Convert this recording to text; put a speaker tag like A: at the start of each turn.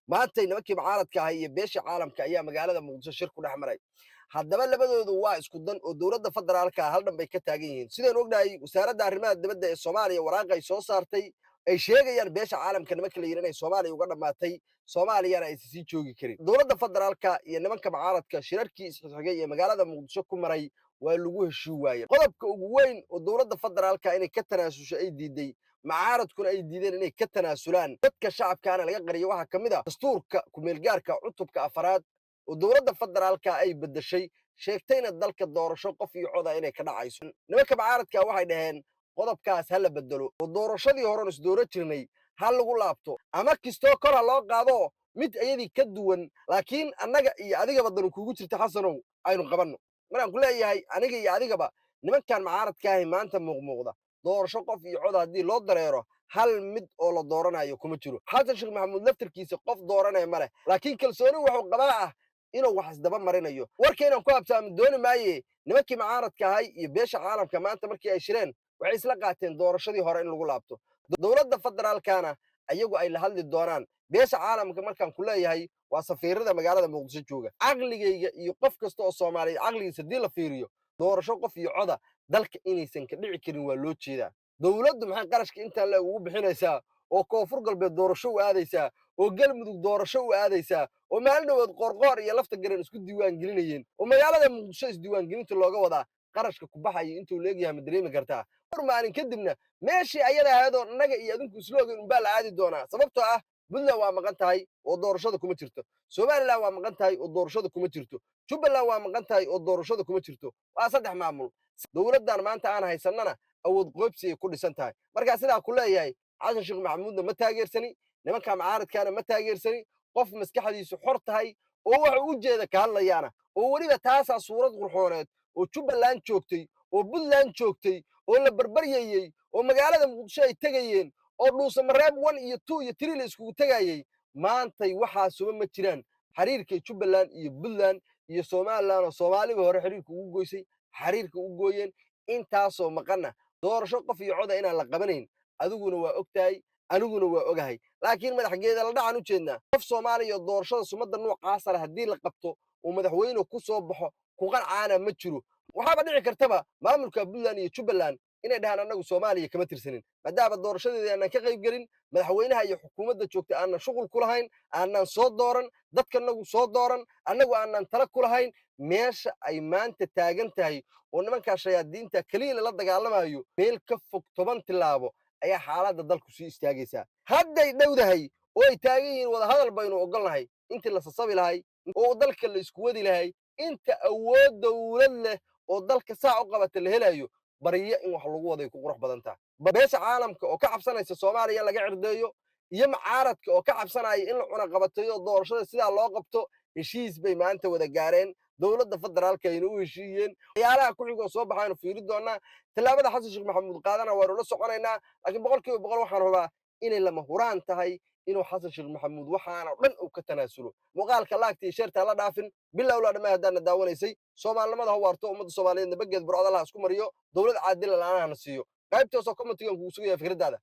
A: maantay nimankii mucaaradka ahaa iyo beesha caalamka ayaa magaalada muqdisho shir ku dhex maray. haddaba labadoodu waa isku dan oo dowladda federaalka hal dhan bay ka taagan yihiin. sidaan ognahay wasaaradda arrimaha dibadda ee soomaaliya waraaq ay soo saartay ay sheegayaan beesha caalamka nimanka la yidhi inay soomaaliya uga dhammaatay soomaaliyana aysan sii joogi karin. dowladda federaalka iyo nimanka mucaaradka shirarkii isxigay ee magaalada muqdisho ku maray waa lagu heshii waayey. qodobka ugu weyn oo dowladda federaalka inay ka tanaasusho ay diiday mucaaradkuna ay diideen inay ka tanaasulaan dadka shacabkaana laga qariyo waxaa ka mid ah dastuurka kumeelgaarka cutubka afaraad oo dowladda federaalka ay beddeshay sheegtayna dalka doorasho qof iyo coda inay ka dhacayso. nimanka mucaaradka waxay dhaheen qodobkaas ha la beddelo oo doorashadii horen isdooro jirnay ha lagu laabto ama kistoo kor ha loo qaado mid iyadii ka duwan laakiin annaga iyo adigaba danu kugu jirta xasanow aynu qabanno. markaan ku leeyahay aniga iyo adigaba nimankan mucaaradka ahi maanta muuqmuuqda doorasho qof iyo cod haddii loo dareero hal mid oo la dooranayo kuma jiro. xasan sheekh maxamuud laftarkiisa qof dooranaya ma leh laakiin kalsooni wuxuu qabaa ah inuu wax isdaba marinayo. warka inaan ku habsaamo dooni maaye nimankii mucaaradka ahay iyo beesha caalamka maanta markii ay shireen waxay isla qaateen doorashadii hore in lagu laabto. dowladda federaalkana ayagu ay la hadli doonaan. beesha caalamka markaan ku leeyahay waa safiirada magaalada muqdisho jooga. caqligayga iyo qof kasta oo soomaaliya caqligiisa haddii la fiiriyo doorasho qof iyo coda dalka inaysan ka dhici karin waa loo jeedaa. dowladdu maxay qarashka intaan le ugu bixinaysaa oo koonfur galbeed doorasho u aadaysaa oo galmudug doorasho u aadaysaa oo maalin dhoweed qoorqoor iyo lafta garan isku diiwaan gelinayeen oo magaalada muqdisho isdiiwaangelinta looga wadaa qarashka ku baxaya intuu leegyahay ma dareemi kartaa. dhowr maalin kadibna meeshii ayada ahaydoo innaga iyo adinku isla ogeyn unbaa la aadi doonaa. sababtoo ah puntland waa maqan tahay oo doorashada kuma jirto. somalilan waa maqan tahay oo doorashada kuma jirto. jubbaland waa maqan tahay oo doorashada kuma jirto. waa 3 maamul. dowladdan maanta aan haysannana awood qoobsi ay ku dhisan tahay. markaa sidaa ku leeyahay xasan sheekh maxamuudna ma taageersani nimanka mucaaradkaana ma taageersani qof maskaxdiisu xor tahay oo waxa u jeeda ka hadlayaana oo weliba taasaa suurad qurxooneed oo jubbaland joogtay oo puntland joogtay oo la barbaryayey oo magaalada muqdisho ay tegayeen oo dhuusamareeb 1 iyo 2 iyo 3 la iskugu tegayey maantay waxaasuba ma jiraan. xiriirkay jubbaland iyo puntland iyo somaliland oo soomaaliba hore xiriirka ugu goysay xiriirka u gooyeen intaasoo maqana doorasho qof iyo coda inaan la qabanayn adiguna waa ogtahay aniguna waa ogahay laakiin madaxgeeda la dhacan u jeednaa qof soomaaliya doorashada sumadda noocaasa leh haddii la qabto uu madaxweyne ku soo baxo ku qancaana ma jiro. waxaaba dhici kartaba maamulka puntland iyo jubbaland inay dhahaan annagu soomaaliya kama tirsanin maadaama doorashadeedii aanan ka qayb gelin madaxweynaha iyo xukuumadda joogta aanan shuqul ku lahayn aanan soo dooran dadkanagu soo dooran annagu aanan tala ku lahayn. meesha ay maanta taagan tahay oo nimankaa shayaadiinta keliya lala dagaalamayo meel ka fog 10 tilaabo ayaa xaaladda dalku sii istaagaysaa. hadday dhowdahay oo ay taagan yihiin wadahadal baynu ogolnahay intii la sasabi lahay oo dalka la isku wadi lahay inta awood dowlad leh oo dalka saa u qabata la helayo bariyo in wax lagu waday ku qurux badan tahay. beesha caalamka oo ka cabsanaysa soomaaliya laga cirdeeyo iyo mucaaradka oo ka cabsanaya in la cunaqabatayo doorashada sidaa loo qabto heshiis bay maanta wada gaareen. dowladda federaalka ayna u heshiiyeen waxyaalaha ku xigoo soo baxaanu fiiri doonaa. tallaabada xasan sheekh maxamuud qaadana waanu la soconaynaa laakiin 100% waxaan rabaa inay lama huraan tahay inuu xasan sheekh maxamuud waxaana dhan uu ka tanaasulo. muuqaalka laagta iyo sheerta la dhaafin bilow la dhammaa haddaana daawanaysay soomaalinimada ha waarto ummadda soomaaliyeed nabageed burcod allah isku mariyo dowlad caadil la'aanaha na siiyo. qaybtaasoo commentigan kugu sugaya fikradaada.